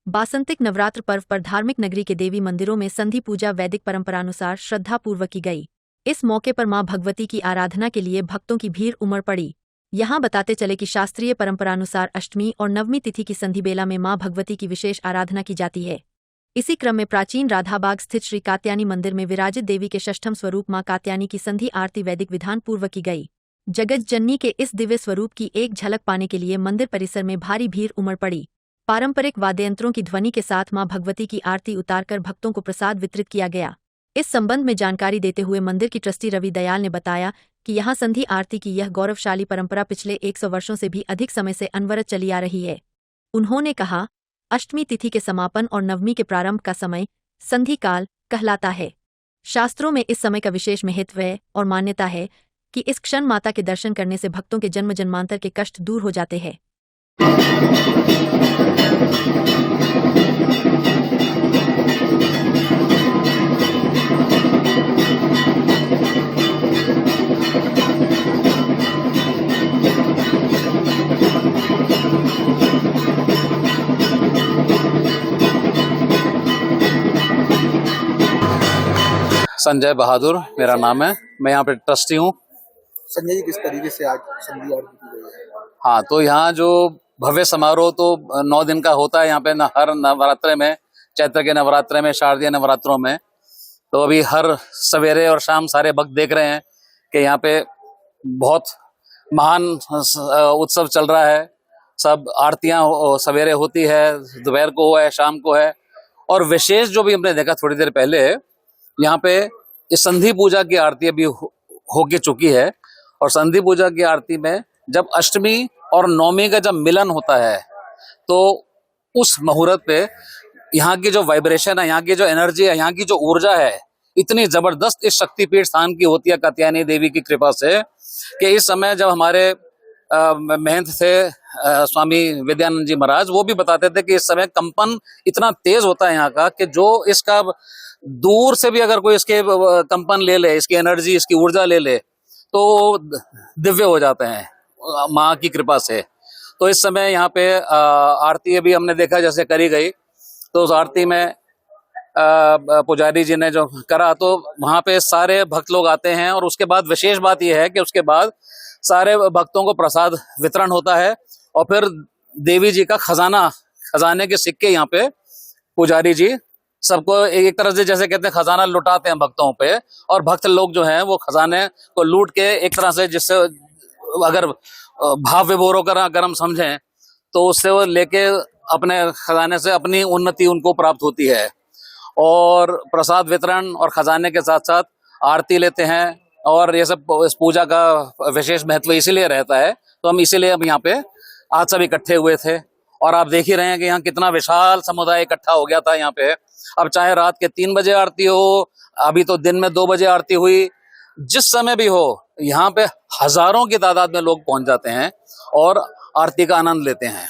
बासंतिक नवरात्र पर्व पर धार्मिक नगरी के देवी मंदिरों में संधि पूजा वैदिक परंपरानुसार श्रद्धापूर्वक की गई। इस मौके पर मां भगवती की आराधना के लिए भक्तों की भीड़ उमड़ पड़ी। यहां बताते चले कि शास्त्रीय परंपरानुसार अष्टमी और नवमी तिथि की संधि बेला में मां भगवती की विशेष आराधना की जाती है। इसी क्रम में प्राचीन राधाबाग स्थित श्री कात्यायनी मंदिर में विराजित देवी के षष्ठम स्वरूप मां कात्यायनी की संधि आरती वैदिक विधान पूर्वक की गई। जगत जननी के इस दिव्य स्वरूप की एक झलक पाने के लिए मंदिर परिसर में भारी भीड़ उमड़ पड़ी। पारंपरिक वाद्ययंत्रों की ध्वनि के साथ मां भगवती की आरती उतारकर भक्तों को प्रसाद वितरित किया गया। इस संबंध में जानकारी देते हुए मंदिर की ट्रस्टी रवि दयाल ने बताया कि यहां संधि आरती की यह गौरवशाली परंपरा पिछले 100 वर्षों से भी अधिक समय से अनवरत चली आ रही है। उन्होंने कहा, अष्टमी तिथि के समापन और नवमी के प्रारंभ का समय संधि काल कहलाता है। शास्त्रों में इस समय का विशेष महत्व है और मान्यता है कि इस क्षण माता के दर्शन करने से भक्तों के जन्म जन्मांतर के कष्ट दूर हो जाते हैं। संजय बहादुर मेरा नाम है, मैं यहाँ पे ट्रस्टी हूँ। संजय जी, किस तरीके से आज संधि आरती की गई है? हाँ, तो यहाँ जो भव्य समारोह तो 9 दिन का होता है यहाँ पे हर नवरात्रे में, चैत्र के नवरात्रे में, शारदीय नवरात्रों में। तो अभी हर सवेरे और शाम सारे भक्त देख रहे हैं कि यहाँ पे बहुत महान उत्सव चल रहा है। सब आरतियां सवेरे होती है, दोपहर को है, शाम को है। और विशेष जो भी हमने देखा थोड़ी देर पहले, यहाँ पे इस संधि पूजा की आरती अभी हो के चुकी है। और संधि पूजा की आरती में जब अष्टमी और नवमी का जब मिलन होता है तो उस मुहूर्त पे यहाँ की जो वाइब्रेशन है, यहाँ की जो एनर्जी है, यहाँ की जो ऊर्जा है, इतनी जबरदस्त इस शक्तिपीठ स्थान की होती है कात्यायनी देवी की कृपा से, कि इस समय जब हमारे महंत थे स्वामी विद्यानंद जी महाराज, वो भी बताते थे कि इस समय कंपन इतना तेज होता है यहाँ का कि जो इसका दूर से भी अगर कोई इसके कंपन ले ले, इसकी एनर्जी, इसकी ऊर्जा ले ले, तो दिव्य हो जाते हैं माँ की कृपा से। तो इस समय यहाँ पे आरती अभी हमने देखा जैसे करी गई, तो उस आरती में पुजारी जी ने जो करा, तो वहां पे सारे भक्त लोग आते हैं। और उसके बाद विशेष बात यह है कि उसके बाद सारे भक्तों को प्रसाद वितरण होता है और फिर देवी जी का खजाने के सिक्के यहाँ पे पुजारी जी सबको एक तरह से, जैसे कहते हैं, खजाना लुटाते हैं भक्तों पे। और भक्त लोग जो हैं वो खजाने को लूट के एक तरह से, जिससे अगर भाव विभोर कर अगर हम समझें तो उससे वो लेके अपने खजाने से अपनी उन्नति उनको प्राप्त होती है। और प्रसाद वितरण और खजाने के साथ साथ आरती लेते हैं। और ये सब इस पूजा का विशेष महत्व इसीलिए रहता है, तो हम इसीलिए अब यहाँ पे आज सब इकट्ठे हुए थे। और आप देख ही रहे हैं कि यहाँ कितना विशाल समुदाय इकट्ठा हो गया था यहाँ पे। अब चाहे रात के 3 बजे आरती हो, अभी तो दिन में 2 बजे आरती हुई, जिस समय भी हो, यहाँ पे हजारों की तादाद में लोग पहुंच जाते हैं और आरती का आनंद लेते हैं।